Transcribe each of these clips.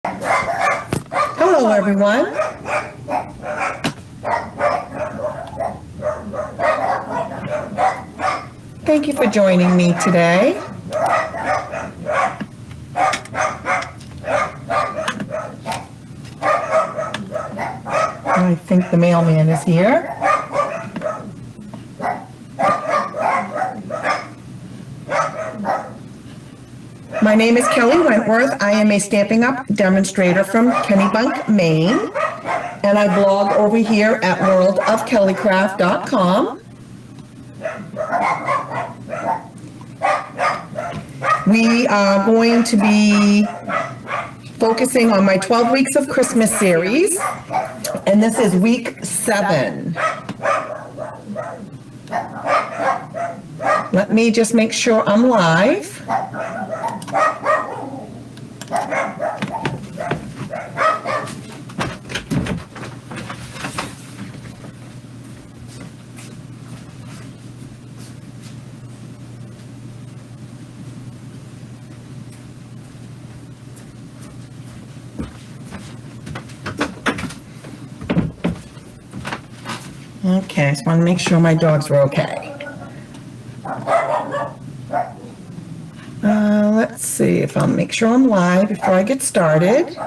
Hello, everyone. Thank you for joining me today. I think the mailman is here. My name is Kelly Wentworth. I am a Stampin' Up demonstrator from Kennebunk, Maine, and I blog over here at worldofkellycraft.com. We are going to be focusing on my 12 Weeks of Christmas series, and this is week 7. Let me just make sure I'm live. Okay, I just want to make sure my dogs were okay. Let's see if I'll make sure I'm live before I get started.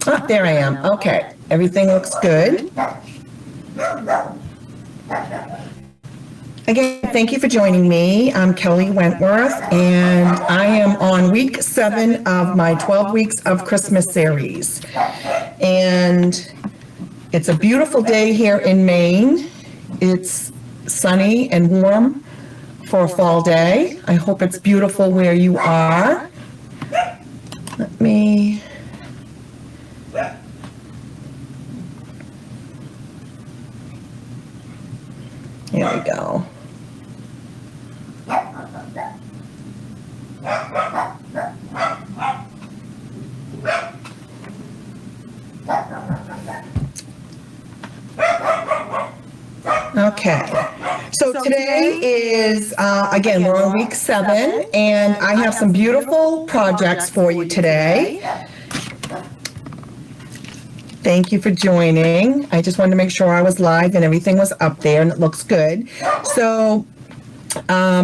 Ah, there I am. Okay, everything looks good. Again, thank you for joining me. I'm Kelly Wentworth, and I am on week 7 of my 12 Weeks of Christmas series. And it's a beautiful day here in Maine. It's sunny and warm for a fall day. I hope it's beautiful where you are. Let me... Here we go. Okay, so today is, again, we're on week 7, and I have some beautiful projects for you today. Thank you for joining. I just wanted to make sure I was live and everything was up there and it looks good. So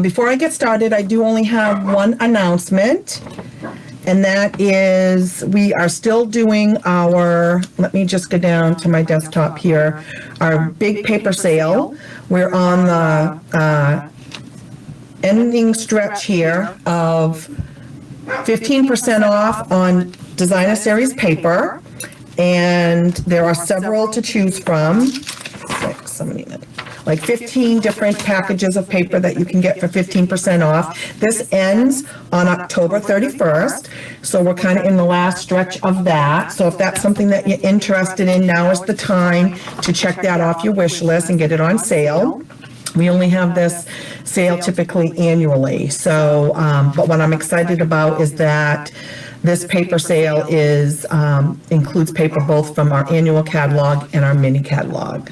before I get started, I do only have one announcement, and that is we are still doing our, let me just go down to my desktop here, our big paper sale. We're on the ending stretch here of 15% off on Designer Series paper, and there are several to choose from. Like 15 different packages of paper that you can get for 15% off. This ends on October 31st, so we're kind of in the last stretch of that. So if that's something that you're interested in, now is the time to check that off your wish list and get it on sale. We only have this sale typically annually. So, but what I'm excited about is that this paper sale is includes paper both from our annual catalog and our mini catalog.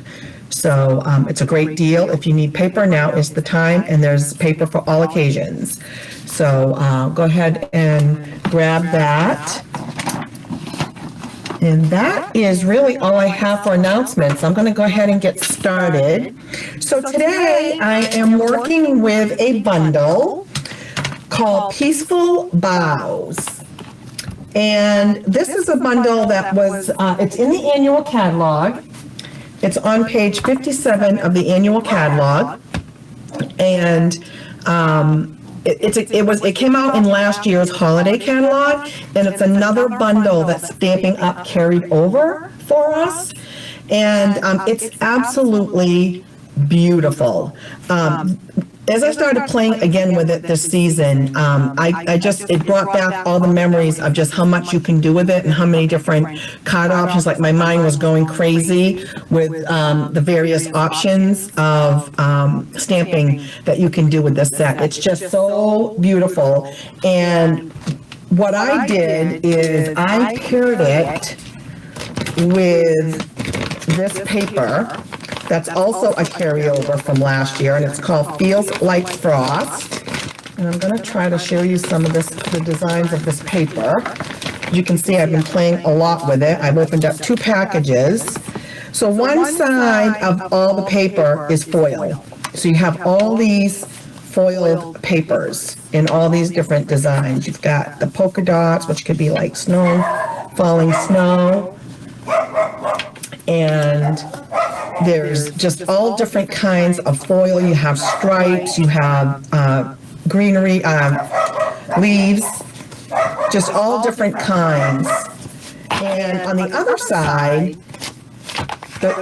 So it's a great deal. If you need paper, now is the time, and there's paper for all occasions. So go ahead and grab that. And that is really all I have for announcements. I'm going to go ahead and get started. So today I am working with a bundle called Peaceful Boughs. And this is a bundle that was, it's in the annual catalog. It's on page 57 of the annual catalog, and it came out in last year's holiday catalog, and it's another bundle that Stampin' Up carried over for us, and it's absolutely beautiful. As I started playing again with it this season, it brought back all the memories of just how much you can do with it and how many different card options. Like my mind was going crazy with the various options of stamping that you can do with this set. It's just so beautiful. And what I did is I paired it with this paper That's also a carryover from last year, and it's called Feels Like Frost. And I'm going to try to show you some of the designs of this paper. You can see I've been playing a lot with it. I've opened up 2 packages. So one side of all the paper is foil. So you have all these foiled papers in all these different designs. You've got the polka dots, which could be like snow, falling snow, and there's just all different kinds of foil. You have stripes, you have greenery, leaves, just all different kinds. And on the other side,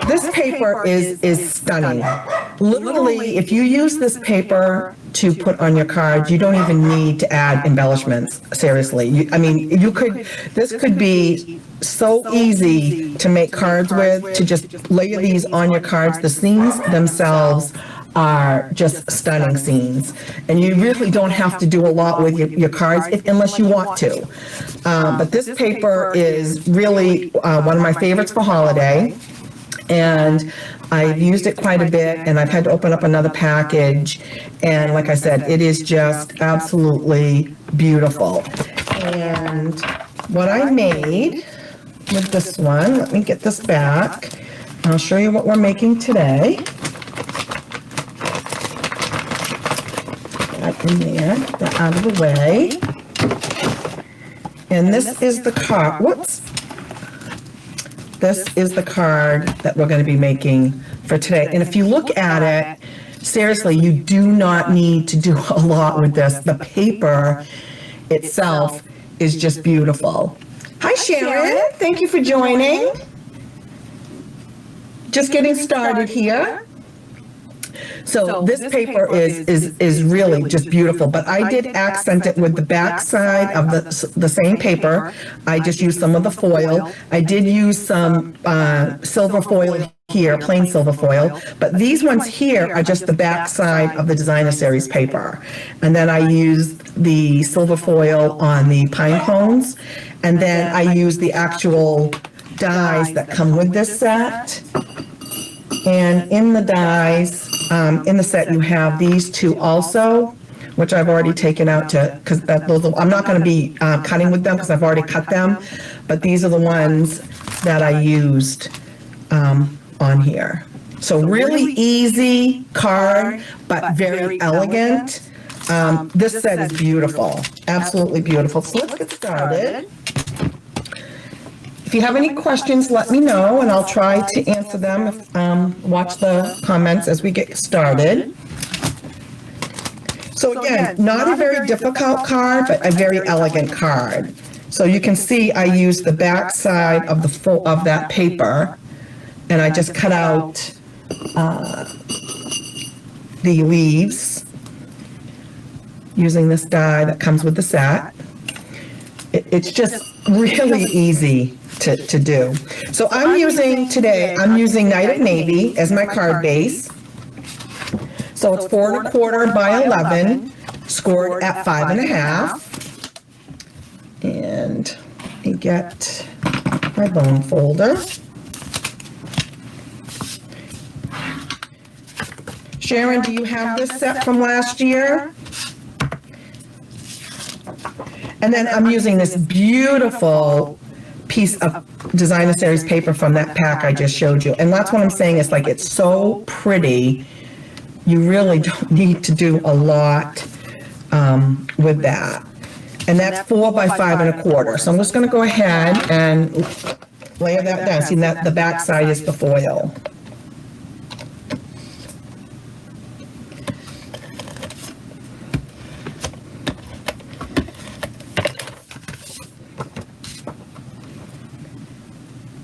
this paper is stunning. Literally, if you use this paper to put on your cards, you don't even need to add embellishments, seriously. This could be so easy to make cards with, to just layer these on your cards. The scenes themselves are just stunning scenes. And you really don't have to do a lot with your cards unless you want to. But this paper is really one of my favorites for holiday. And I've used it quite a bit, and I've had to open up another package. And like I said, it is just absolutely beautiful. And what I made with this one, let me get this back. I'll show you what we're making today. That in there, that out of the way. And this is the card. Whoops. This is the card that we're going to be making for today. And if you look at it, seriously, you do not need to do a lot with this. The paper itself is just beautiful. Hi, Sharon. Thank you for joining. Just getting started here. So this paper is really just beautiful, but I did accent it with the back side of the same paper. I just used some of the foil. I did use some silver foil here, plain silver foil, but these ones here are just the back side of the designer series paper. And then I used the silver foil on the pine cones, and then I used the actual dies that come with this set. And in the dies, in the set, you have these 2 also, which I've already taken out because I'm not going to be cutting with them because I've already cut them, but these are the ones that I used on here. So really easy card, but very elegant. This set is beautiful, absolutely beautiful. So let's get started. If you have any questions, let me know, and I'll try to answer them. Watch the comments as we get started. So again, not a very difficult card, but a very elegant card. So you can see I used the back side of that paper, and I just cut out the leaves using this die that comes with the set. It's just really easy to do. So I'm using Night of Navy as my card base. So it's 4 1/4 by 11, scored at 5.5. And I get my bone folder. Sharon, do you have this set from last year? And then I'm using this beautiful piece of designer series paper from that pack I just showed you. And that's what I'm saying, it's like it's so pretty. You really don't need to do a lot with that. And that's 4 by 5 1/4. So I'm just going to go ahead and layer that down. See that the back side is the foil.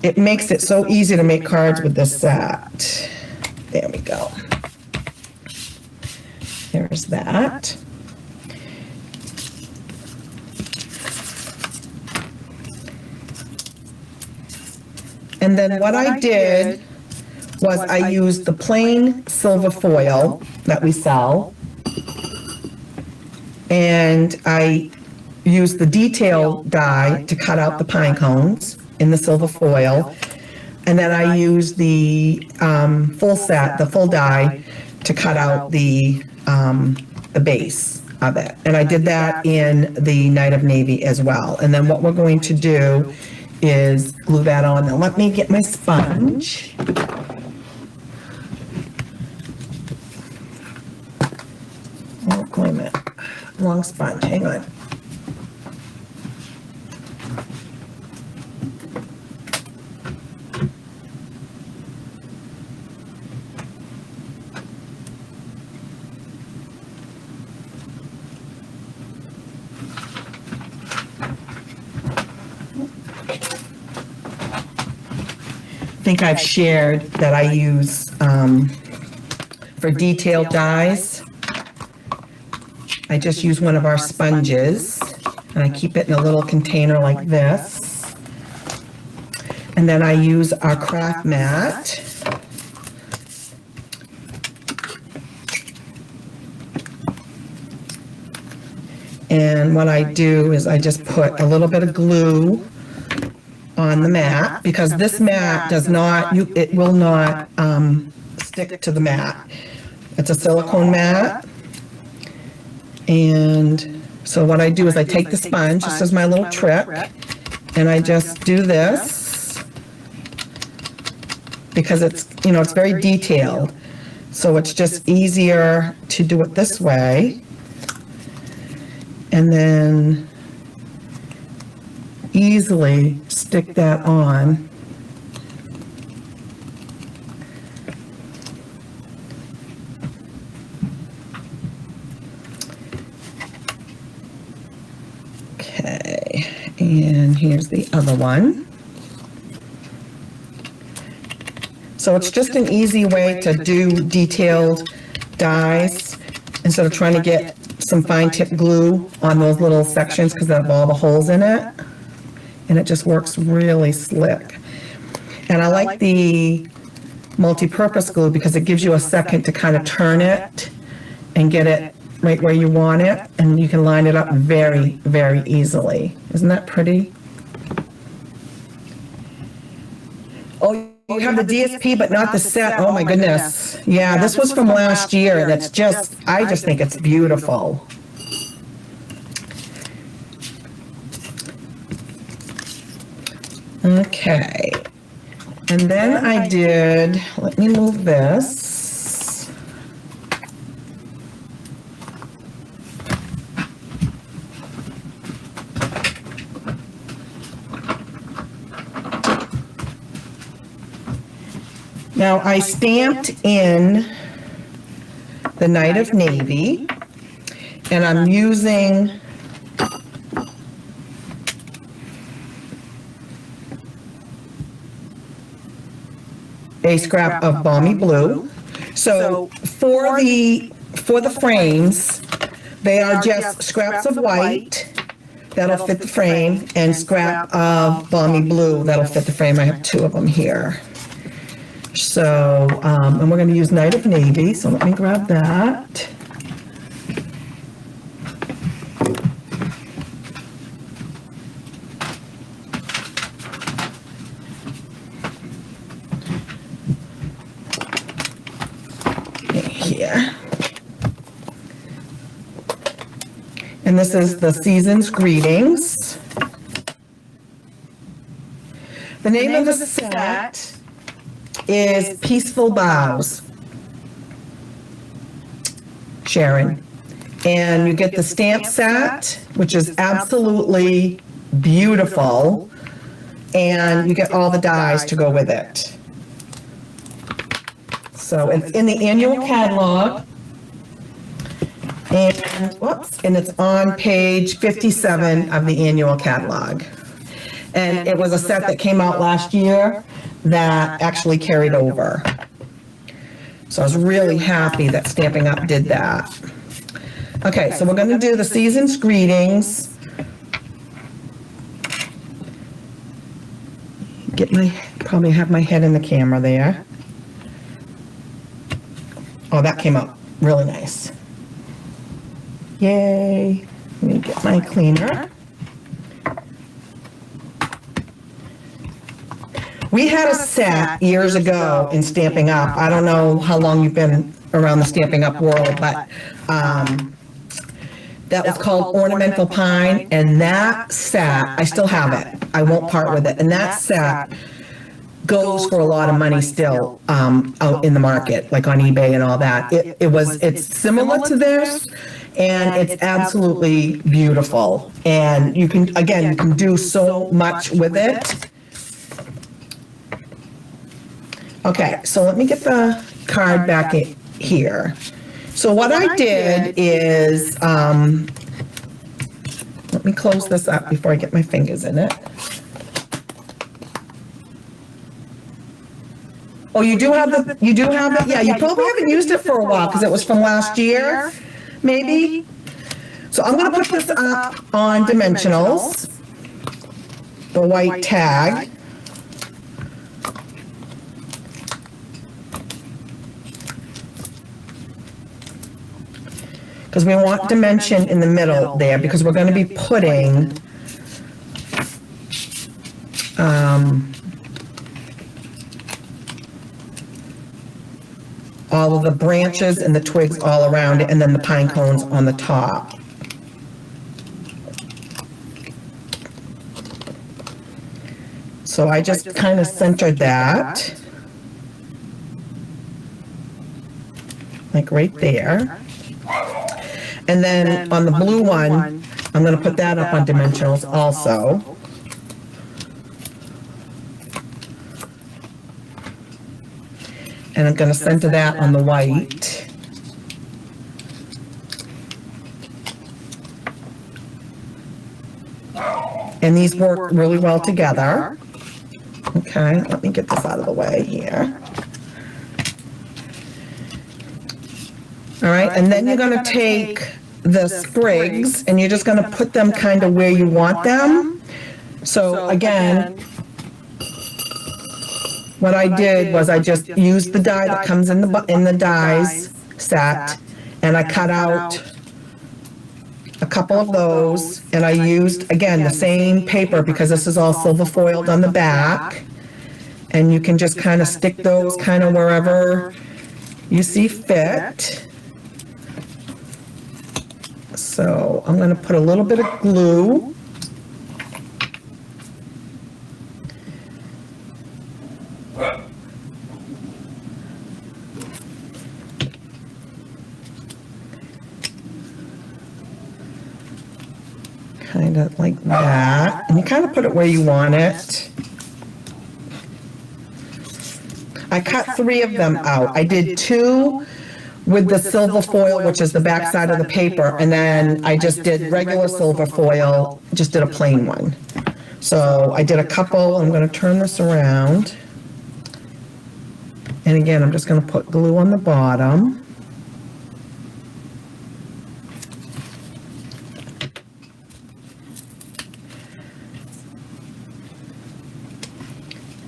It makes it so easy to make cards with this set. There we go. There's that. And then what I did was I used the plain silver foil that we sell, and I used the detail die to cut out the pine cones in the silver foil. And then I use the full set, the full die, to cut out the base of it. And I did that in the Night of Navy as well. And then what we're going to do is glue that on. Now let me get my sponge. Oh, wait a minute. Wrong sponge, hang on. I think I've shared that I use for detailed dies. I just use one of our sponges and I keep it in a little container like this. And then I use our craft mat. And what I do is I just put a little bit of glue on the mat, because this mat does not, it will not stick to the mat. It's a silicone mat. And so what I do is I take the sponge, this is my little trick, and I just do this, because it's, you know, it's very detailed. So it's just easier to do it this way. And then easily stick that on. Okay, and here's the other one. So it's just an easy way to do detailed dies instead of trying to get some fine tip glue on those little sections because they have all the holes in it. And it just works really slick. And I like the multi-purpose glue because it gives you a second to kind of turn it and get it right where you want it, and you can line it up very, very easily. Isn't that pretty? Oh, you have the DSP but not the set. Oh my goodness. Yeah, this was from last year, and it's just, I just think it's beautiful. Okay, and then I did, let me move this. Now I stamped in the Night of Navy, and I'm using a scrap of balmy blue. So for the frames, they are just scraps of white that'll fit the frame and scrap of balmy blue that'll fit the frame. I have two of them here. So, and we're going to use Night of Navy, so let me grab that. Here. And this is the Season's Greetings. The name of the set is Peaceful Boughs, Sharon. And you get the stamp set, which is absolutely beautiful, and you get all the dies to go with it. So it's in the annual catalog, and whoops, and it's on page 57 of the annual catalog. And it was a set that came out last year that actually carried over. So I was really happy that Stampin' Up! Did that. Okay, so we're going to do the Season's Greetings. Probably have my head in the camera there. Oh, that came out really nice. Yay. Let me get my cleaner. We had a set years ago in Stampin' Up. I don't know how long you've been around the Stampin' Up world, but that was called Ornamental Pine, and that set, I still have it. I won't part with it. And that set goes for a lot of money still out in the market, like on eBay and all that. It's similar to this, and it's absolutely beautiful. And you can, again, you can do so much with it. Okay, so let me get the card back in here. So what I did is, let me close this up before I get my fingers in it. Oh, you do have it? Yeah, you probably haven't used it for a while because it was from last year, maybe. So I'm gonna put this up on dimensionals, the white tag. Because we want dimension in the middle there, because we're going to be putting all of the branches and the twigs all around it, and then the pine cones on the top. So I just kind of centered that, like right there. And then on the blue one, I'm going to put that up on dimensionals also. And I'm going to center that on the white. And these work really well together. Okay, let me get this out of the way here. All right, and then you're going to take the sprigs and you're just going to put them kind of where you want them. So again, what I did was I just used the die that comes in the dies set, and I cut out a couple of those, and I used, again, the same paper because this is all silver foiled on the back, and you can just kind of stick those kind of wherever you see fit. So I'm going to put a little bit of glue. Kind of like that. And you kind of put it where you want it. I cut 3 of them out. I did 2 with the silver foil, which is the back side of the paper, and then I just did regular silver foil, just did a plain one. So I did a couple. I'm going to turn this around. And again, I'm just going to put glue on the bottom.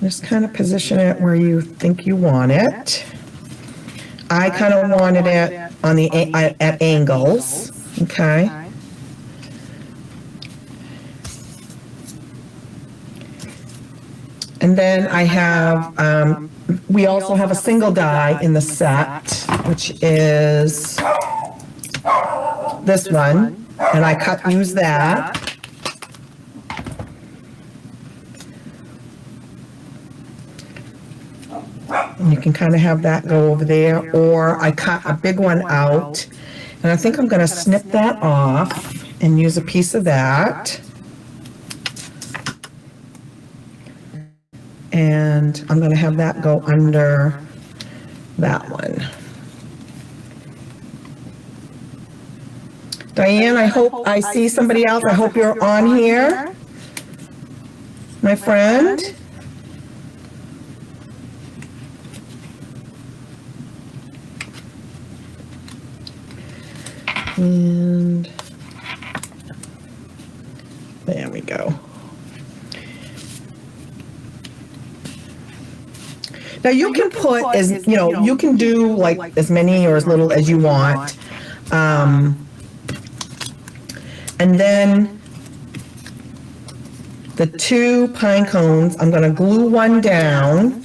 Just kind of position it where you think you want it. I kind of wanted it on the at angles, okay? And then I have, we also have a single die in the set, which is this one, and I use that. And you can kind of have that go over there, or I cut a big one out, and I think I'm going to snip that off and use a piece of that. And I'm going to have that go under that one. Diane, I hope I see somebody else. I hope you're on here, my friend. And there we go. Now you can put as, you know, you can do like as many or as little as you want. And then the 2 pine cones, I'm gonna glue one down,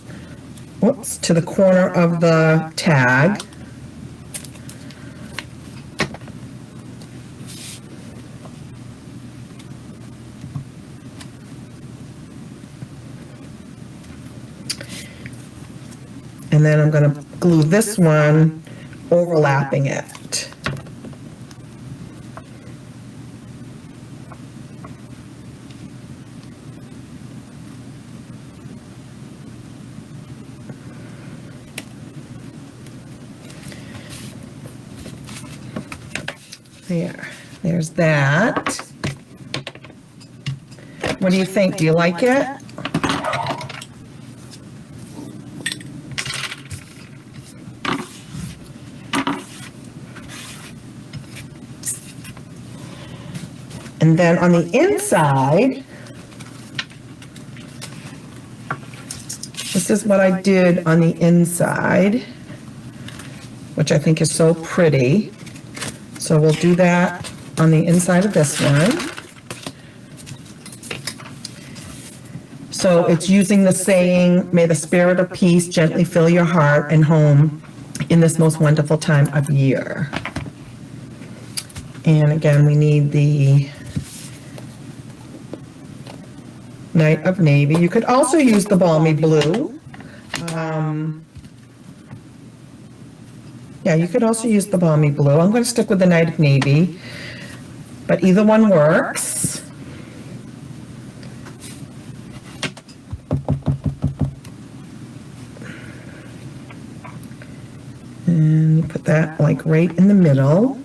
whoops, to the corner of the tag. And then I'm gonna glue this one overlapping it. There's that. What do you think? Do you like it? And then on the inside, this is what I did on the inside, which I think is so pretty. So we'll do that on the inside of this one. So it's using the saying, may the spirit of peace gently fill your heart and home in this most wonderful time of year. And again, we need the Night of Navy. You could also use the Balmy Blue. Yeah, you could also use the Balmy Blue. I'm going to stick with the Night of Navy, but either one works. And you put that like right in the middle.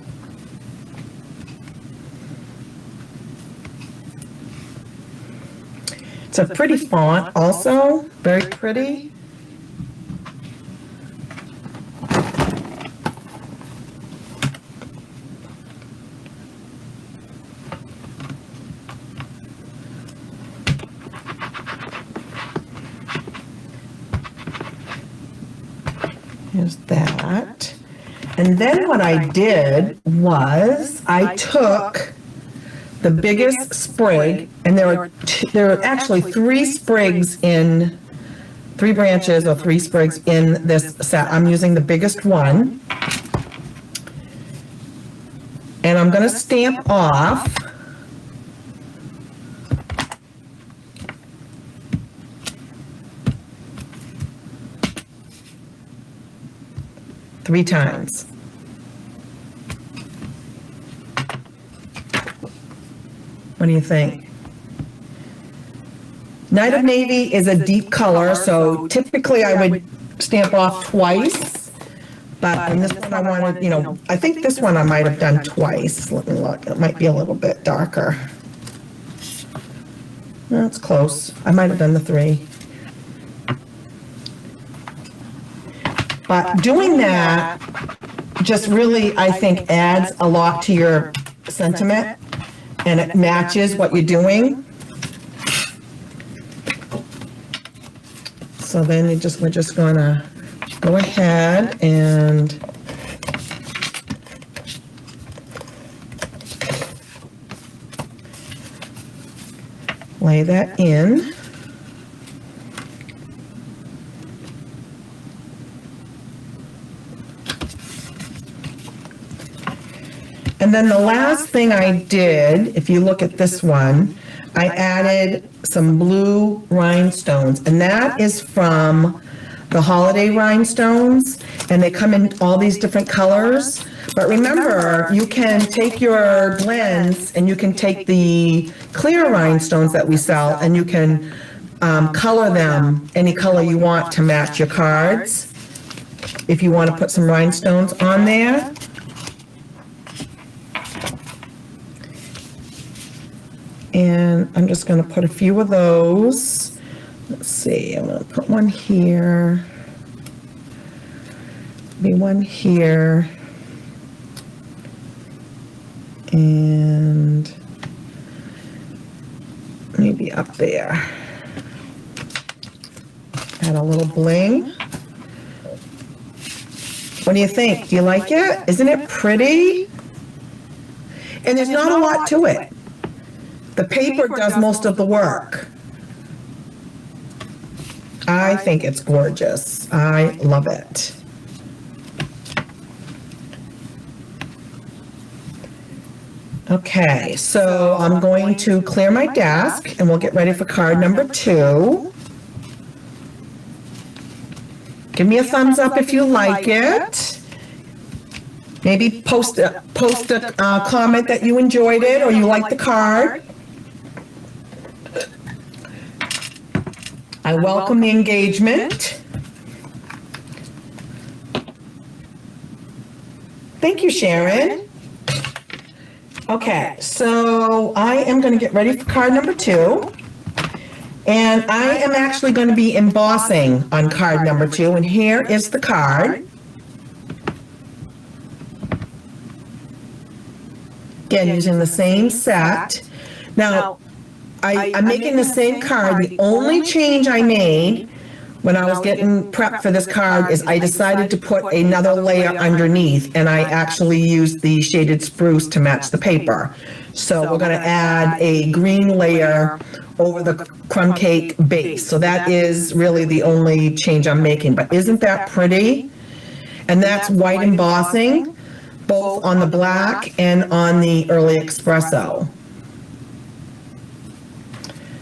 It's a pretty font also, very pretty. There's that. And then what I did was I took the biggest sprig, and there are actually 3 sprigs in, 3 branches or 3 sprigs in this set. I'm using the biggest one. And I'm going to stamp off three times. What do you think? Night of Navy is a deep color, so typically I would stamp off twice, but in this one I wanted, you know, I think this one I might have done twice. Let me look, it might be a little bit darker. That's close. I might have done the 3. But doing that just really, I think, adds a lot to your sentiment, and it matches what you're doing. So then we're just gonna go ahead and lay that in. And then the last thing I did, if you look at this one, I added some blue rhinestones, and that is from the holiday rhinestones, and they come in all these different colors. But remember, you can take your blends and you can take the clear rhinestones that we sell, and you can color them any color you want to match your cards. If you want to put some rhinestones on there. And I'm just going to put a few of those. Let's see, I'm going to put one here. Maybe one here. And maybe up there. Add a little bling. What do you think? Do you like it? Isn't it pretty? And there's not a lot to it. The paper does most of the work. I think it's gorgeous. I love it. Okay, so I'm going to clear my desk and we'll get ready for card number 2. Give me a thumbs up if you like it. Maybe post a comment that you enjoyed it or you like the card. I welcome the engagement. Thank you, Sharon. Okay, so I am going to get ready for card number 2. And I am actually going to be embossing on card number 2. And here is the card. Again, using the same set. Now, I'm making the same card. The only change I made when I was getting prepped for this card is I decided to put another layer underneath, and I actually used the shaded spruce to match the paper. So we're going to add a green layer over the crumb cake base. So that is really the only change I'm making. But isn't that pretty? And that's white embossing, both on the black and on the early espresso.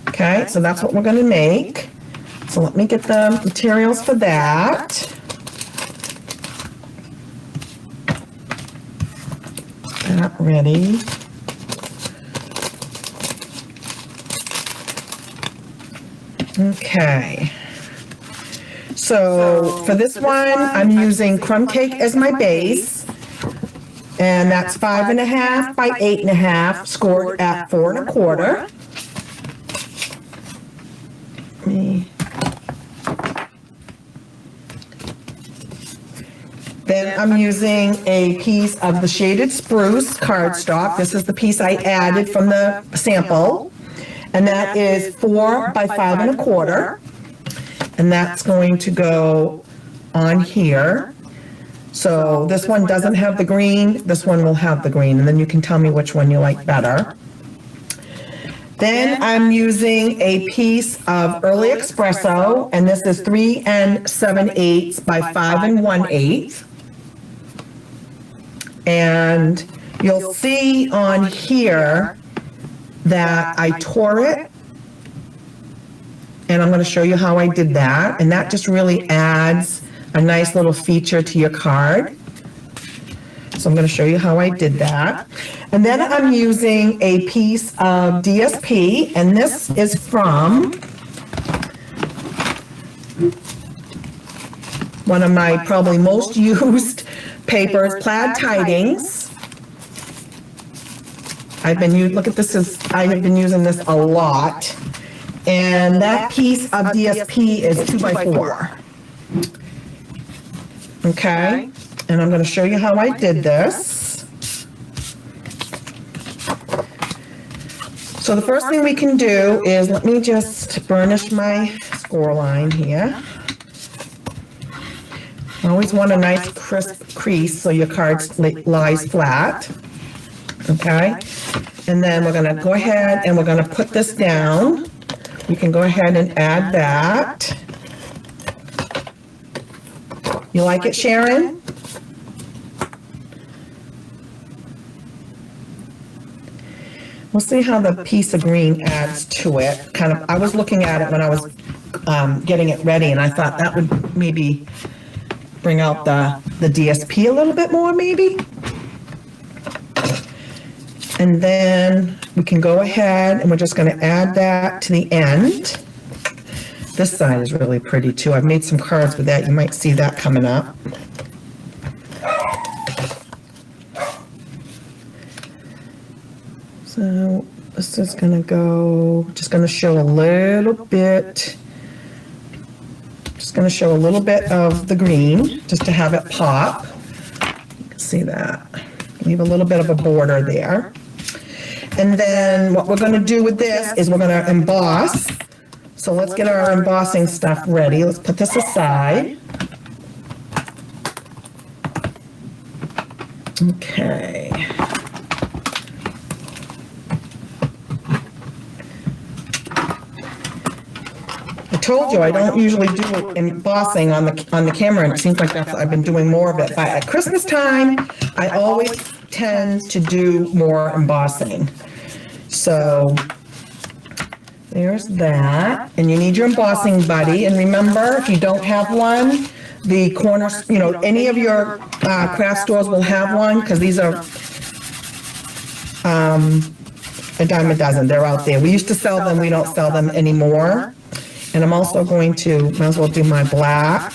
Okay, so that's what we're going to make. So let me get the materials for that. That ready. Okay. So for this one, I'm using crumb cake as my base. And that's 5.5 by 8.5, scored at 4 1/4. Then I'm using a piece of the shaded spruce cardstock. This is the piece I added from the sample. And that is 4 by 5 1/4. And that's going to go on here. So this one doesn't have the green, this one will have the green, and then you can tell me which one you like better. Then I'm using a piece of early espresso, and this is 3 7/8 by 5 1/8. And you'll see on here that I tore it, and I'm going to show you how I did that, and that just really adds a nice little feature to your card. So I'm going to show you how I did that. And then I'm using a piece of DSP, and this is from one of my probably most used papers, Plaid Tidings. Look at this, I have been using this a lot. And that piece of DSP is 2 by 4. Okay, and I'm going to show you how I did this. So the first thing we can do is, let me just burnish my score line here. I always want a nice crisp crease so your card lies flat. Okay, and then we're going to go ahead and we're going to put this down. You can go ahead and add that. You like it, Sharon? We'll see how the piece of green adds to it. I was looking at it when I was getting it ready, and I thought that would maybe bring out the DSP a little bit more, maybe. And then we can go ahead and we're just going to add that to the end. This side is really pretty too. I've made some cards with that. You might see that coming up. So this is going to go, just going to show a little bit. Just going to show a little bit of the green just to have it pop. You can see that. Leave a little bit of a border there. And then what we're going to do with this is we're going to emboss. So let's get our embossing stuff ready. Let's put this aside. Okay. told you, I don't usually do embossing on the camera, and it seems like I've been doing more of it. But at Christmas time, I always tend to do more embossing. So there's that. And you need your embossing buddy. And remember, if you don't have one, the corners, any of your craft stores will have one, because these are a dime a dozen. They're out there. We used to sell them. We don't sell them anymore. And I'm also going to, might as well do my black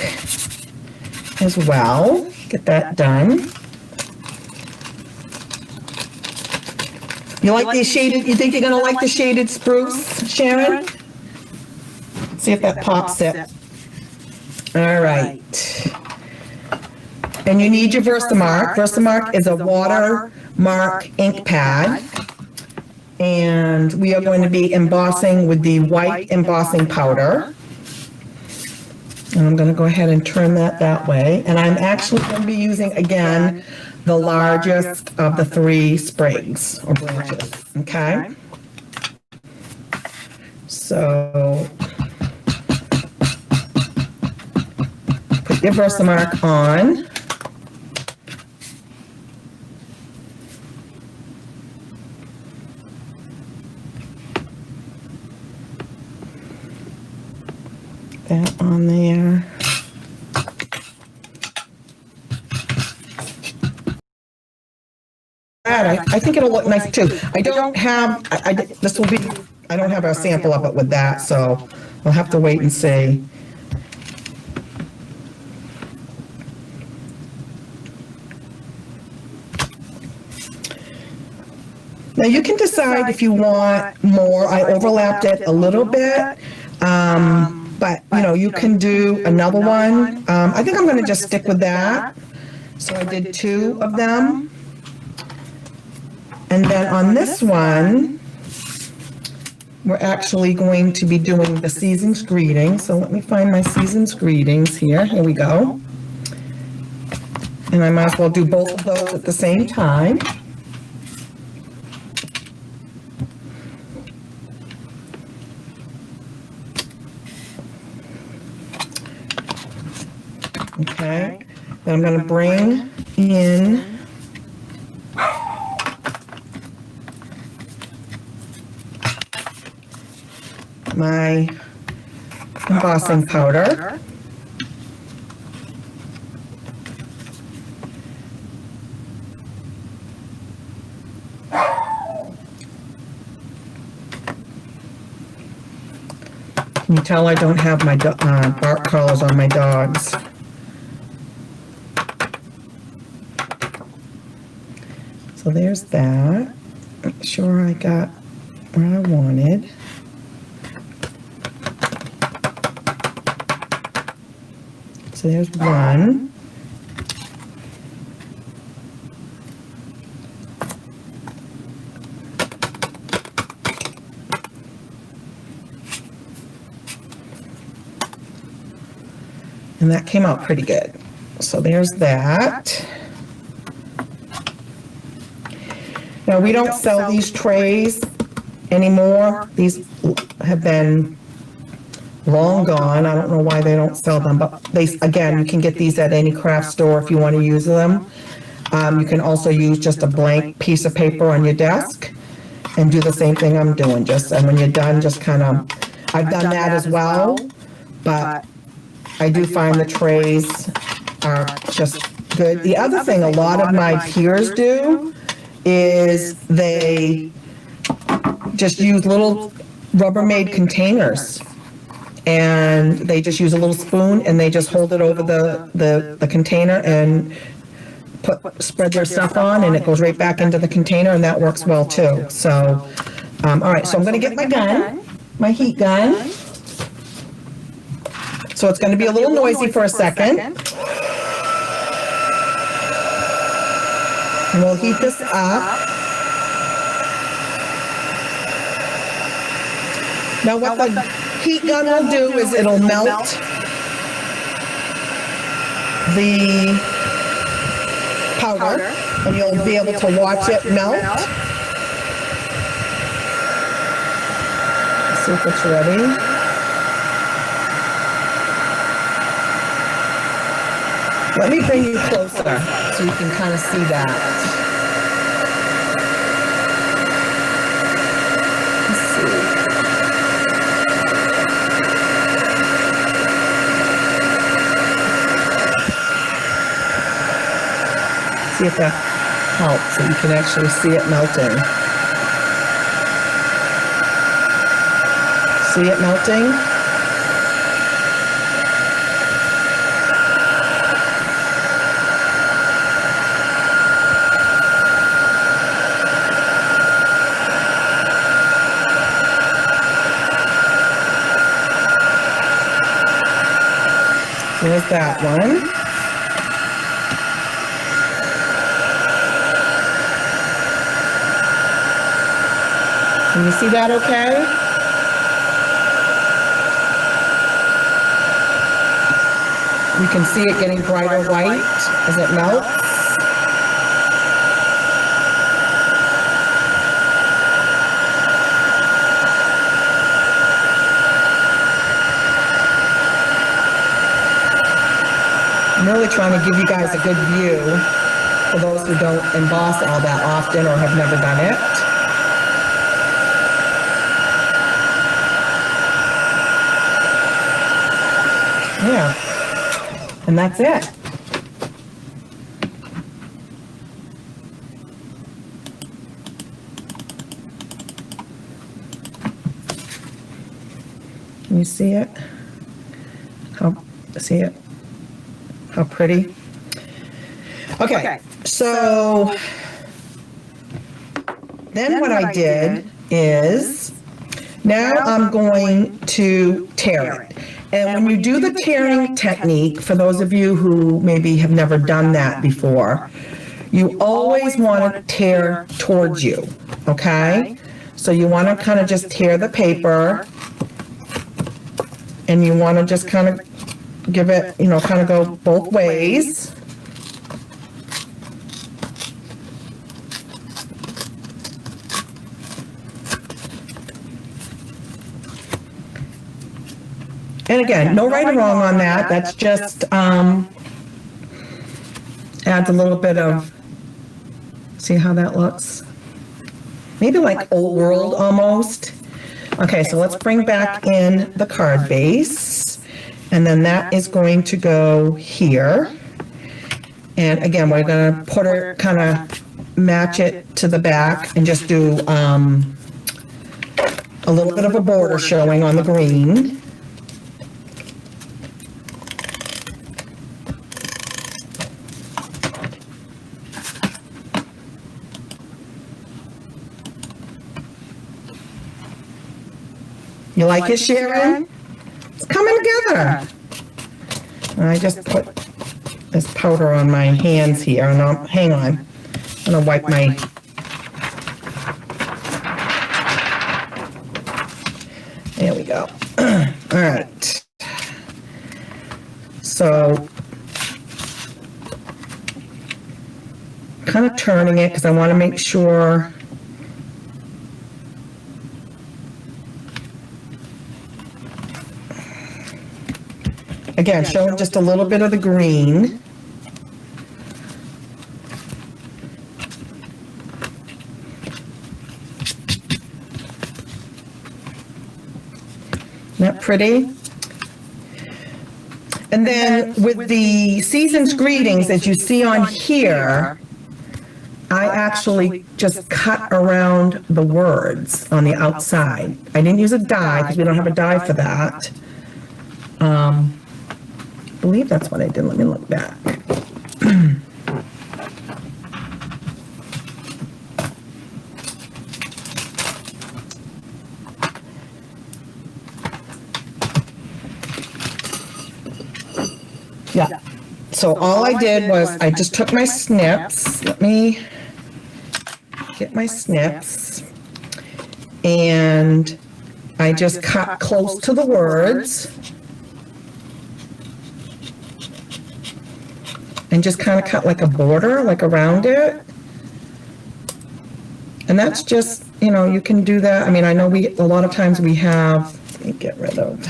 as well. Get that done. You like these shaded, you think you're gonna like the shaded spruce, Sharon? See if that pops it. All right. And you need your Versamark. Versamark is a watermark ink pad. And we are going to be embossing with the white embossing powder. And I'm gonna go ahead and turn that way. And I'm actually gonna be using, again, the largest of the 3 sprigs or branches, okay? So, put your Versamark on. That on there. I think it'll look nice too. I don't have, I don't have a sample of it with that, so I'll have to wait and see. Now you can decide if you want more. I overlapped it a little bit, but you can do another one. I think I'm going to just stick with that. So I did 2 of them. And then on this one, we're actually going to be doing the season's greetings. So let me find my season's greetings here. Here we go. And I might as well do both of those at the same time. Okay. Then I'm going to bring in my embossing powder. Can you tell I don't have my bark collars on my dogs? So there's that. Make sure I got where I wanted. So there's one. And that came out pretty good. So there's that. Now, we don't sell these trays anymore. These have been long gone. I don't know why they don't sell them, but again, you can get these at any craft store if you want to use them. You can also use just a blank piece of paper on your desk and do the same thing I'm doing. And when you're done, just kind of, I've done that as well, but I do find the trays are just good. The other thing a lot of my peers do is they just use little Rubbermaid containers, and they just use a little spoon and they just hold it over the container and spread their stuff on, and it goes right back into the container, and that works well too. So, all right, so I'm going to get my gun, my heat gun. So it's going to be a little noisy for a second. And we'll heat this up. Now what the heat gun will do is it'll melt the powder, and you'll be able to watch it melt. Let's see if it's ready. Let me bring you closer so you can kind of see that. Let's see. See if that helps, so you can actually see it melting. See it melting? There's that one. Can you see that okay? You can see it getting brighter white as it melts. I'm really trying to give you guys a good view for those who don't emboss all that often or have never done it. Yeah, and that's it. Can you see it? See it? How pretty. Okay, so then what I did is, now I'm going to tear it. And when you do the tearing technique, for those of you who maybe have never done that before, you always want to tear towards you, okay? So you want to kind of just tear the paper, and you want to just kind of give it, you know, kind of go both ways. And again, no right or wrong on that. That's just adds a little bit of, see how that looks? Maybe like old world almost. Okay, so let's bring back in the card base. And then that is going to go here. And again, we're going to put it, kind of match it to the back and just do a little bit of a border showing on the green. You like it, Sharon? It's coming together. And I just put this powder on my hands here, and hang on. I'm gonna wipe my. There we go. All right. So, kind of turning it because I want to make sure. Again, showing just a little bit of the green. Isn't that pretty? And then with the season's greetings, as you see on here, I actually just cut around the words on the outside. I didn't use a die because we don't have a die for that. I believe that's what I did. Let me look back. Yeah. So all I did was I just took my snips. Let me get my snips. And I just cut close to the words. And just kind of cut like a border, like around it. And that's just, you know, you can do that. I mean, I know a lot of times we have, let me get rid of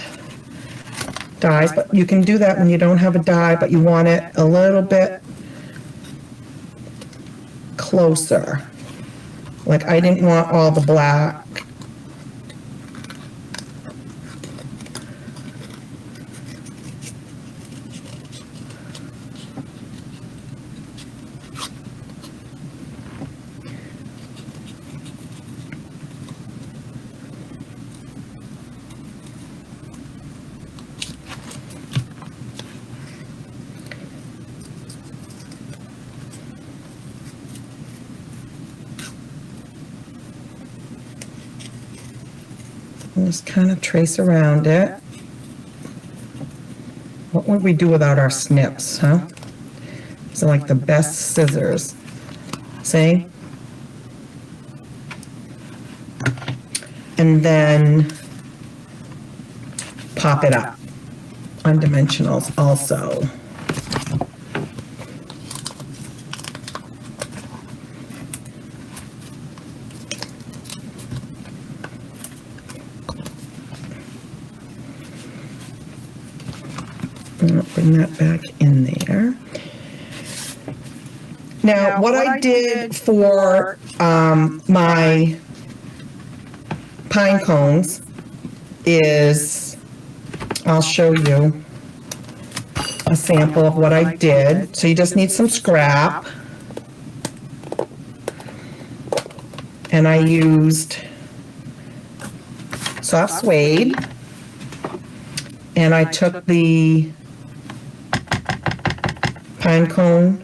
dies, but you can do that when you don't have a die, but you want it a little bit closer. Like I didn't want all the black. And just kind of trace around it. What would we do without our snips, huh? These are like the best scissors. See? And then pop it up on dimensionals also. I'll bring that back in there. Now, what I did for my pine cones is, I'll show you a sample of what I did. So you just need some scrap. And I used soft suede. And I took the pine cone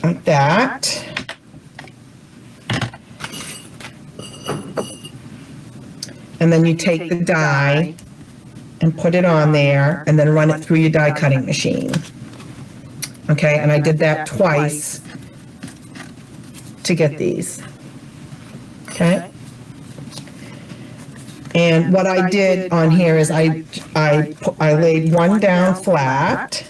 like that. And then you take the die and put it on there and then run it through your die cutting machine. Okay, and I did that twice to get these. Okay. And what I did on here is I laid one down flat,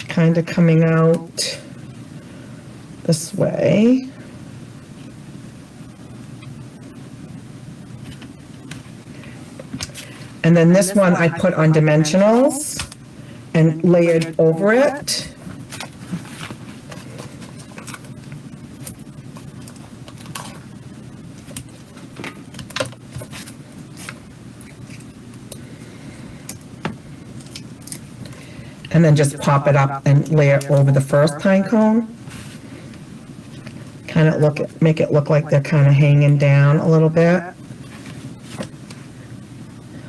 kind of coming out this way. And then this one I put on dimensionals and layered over it. And then just pop it up and layer over the first pine cone. Kind of make it look like they're kind of hanging down a little bit.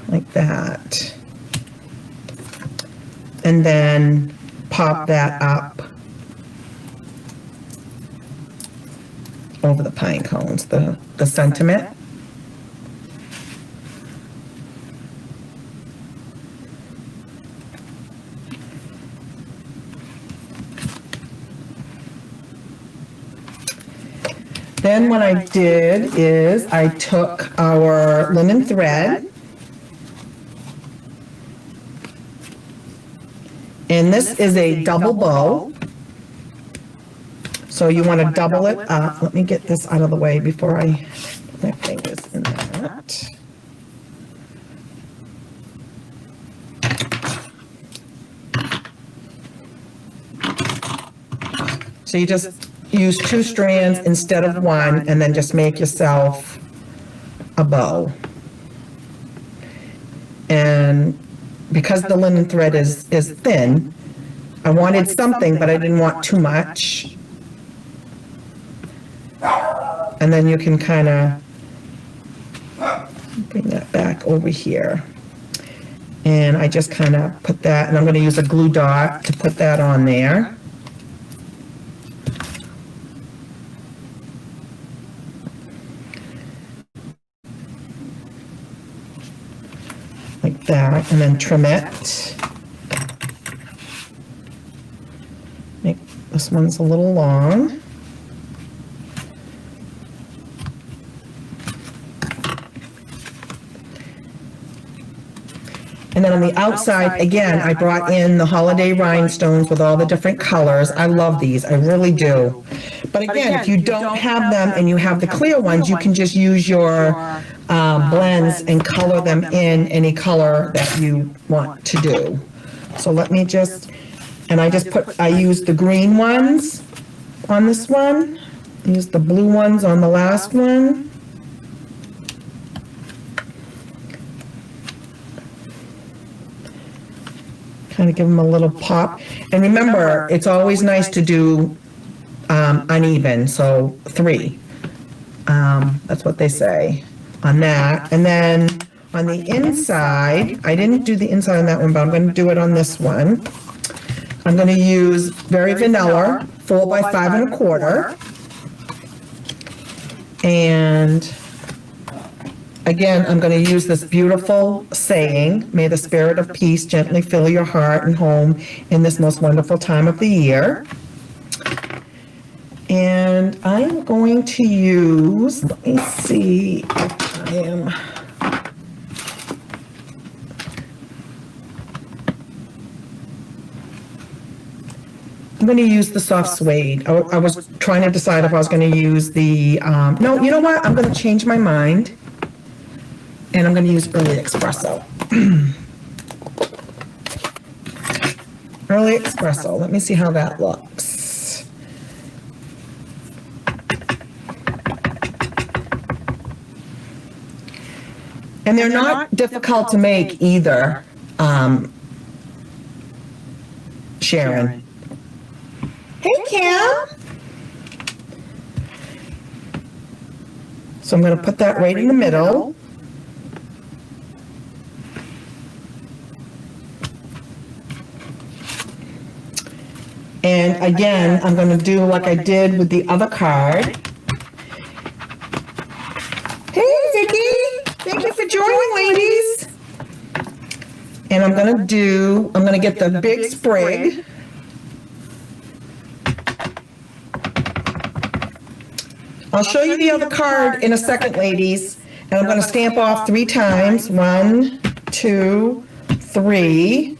Like that. And then pop that up over the pine cones, the sentiment. Then what I did is I took our linen thread, and this is a double bow. So you want to double it up. Let me get this out of the way before I put my fingers in that. So you just use 2 strands instead of 1, and then just make yourself a bow. And because the linen thread is thin, I wanted something, but I didn't want too much. And then you can kind of bring that back over here. And I just kind of put that, and I'm going to use a glue dot to put that on there. Like that, and then trim it. Make this one's a little long. And then on the outside, again, I brought in the holiday rhinestones with all the different colors. I love these, I really do. But again, if you don't have them and you have the clear ones, you can just use your blends and color them in any color that you want to do. So let me just, and I used the green ones on this one, used the blue ones on the last one. Kind of give them a little pop. And remember, it's always nice to do uneven, so 3. That's what they say on that. And then on the inside, I didn't do the inside on that one, but I'm going to do it on this one. I'm going to use Very Vanilla 4 by 5 1/4. And again, I'm going to use this beautiful saying, may the spirit of peace gently fill your heart and home in this most wonderful time of the year. And I'm going to use, let me see if I am, I'm going to use the soft suede. I was trying to decide if I was going to use the, no, you know what? I'm going to change my mind. And I'm going to use Early Espresso. Early Espresso. Let me see how that looks. And they're not difficult to make either, Sharon. Hey, Cam. So I'm going to put that right in the middle. And again, I'm going to do like I did with the other card. Hey, Vicki! Thank you for joining, ladies. And I'm going to get the big sprig. I'll show you the other card in a second, ladies. And I'm going to stamp off 3 times. 1, 2, 3.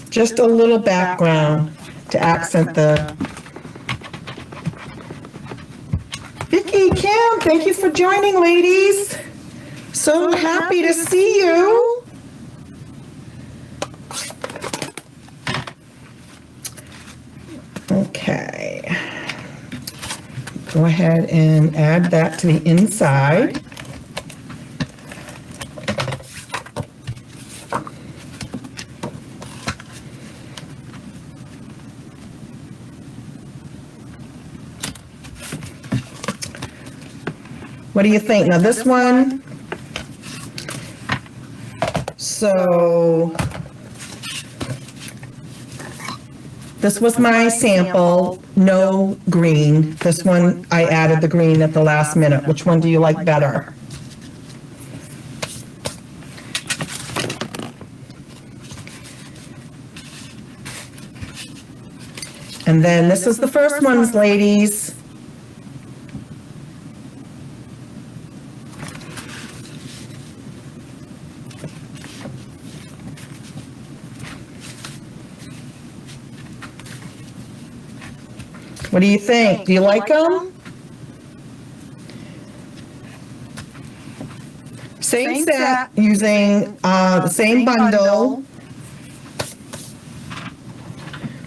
Just a little background to accent the... Vicki, Kim, thank you for joining, ladies. So happy to see you. Okay. Go ahead and add that to the inside. What do you think? Now this one, so this was my sample, no green. This one, I added the green at the last minute. Which one do you like better? And then this is the first ones, ladies. What do you think? Do you like them? Same set, using the same bundle,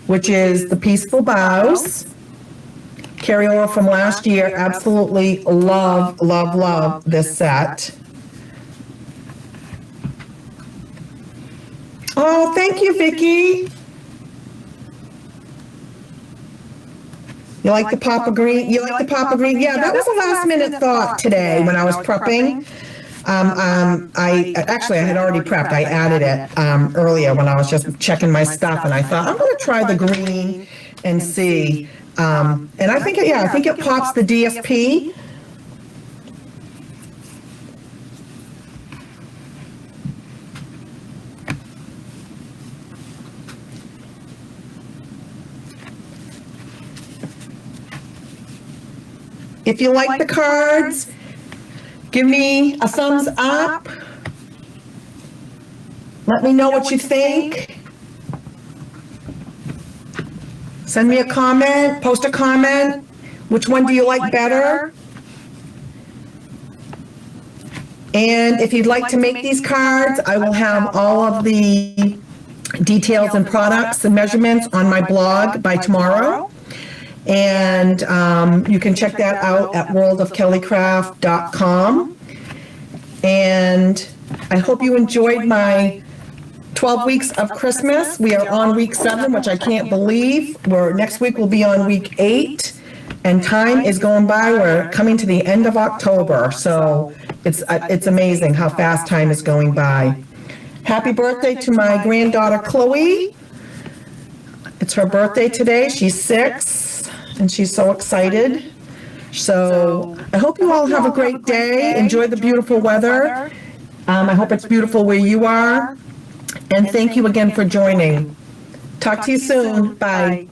which is the Peaceful Boughs. Carryover from last year. Absolutely love, love, love this set. Oh, thank you, Vicki. You like the Papa Green? You like the Papa Green? Yeah, that was a last minute thought today when I was prepping. I had already prepped. I added it earlier when I was just checking my stuff, and I thought I'm going to try the green and see. And I think it pops the DSP. If you like the cards, give me a thumbs up. Let me know what you think. Send me a comment, post a comment. Which one do you like better? And if you'd like to make these cards, I will have all of the details and products and measurements on my blog by tomorrow. And you can check that out at worldofkellycraft.com. And I hope you enjoyed my 12 weeks of Christmas. We are on week 7, which I can't believe. Next week we'll be on week 8. And time is going by. We're coming to the end of October. So it's amazing how fast time is going by. Happy birthday to my granddaughter, Chloe. It's her birthday today. She's 6, and she's so excited. So I hope you all have a great day. Enjoy the beautiful weather. I hope it's beautiful where you are. And thank you again for joining. Talk to you soon. Bye.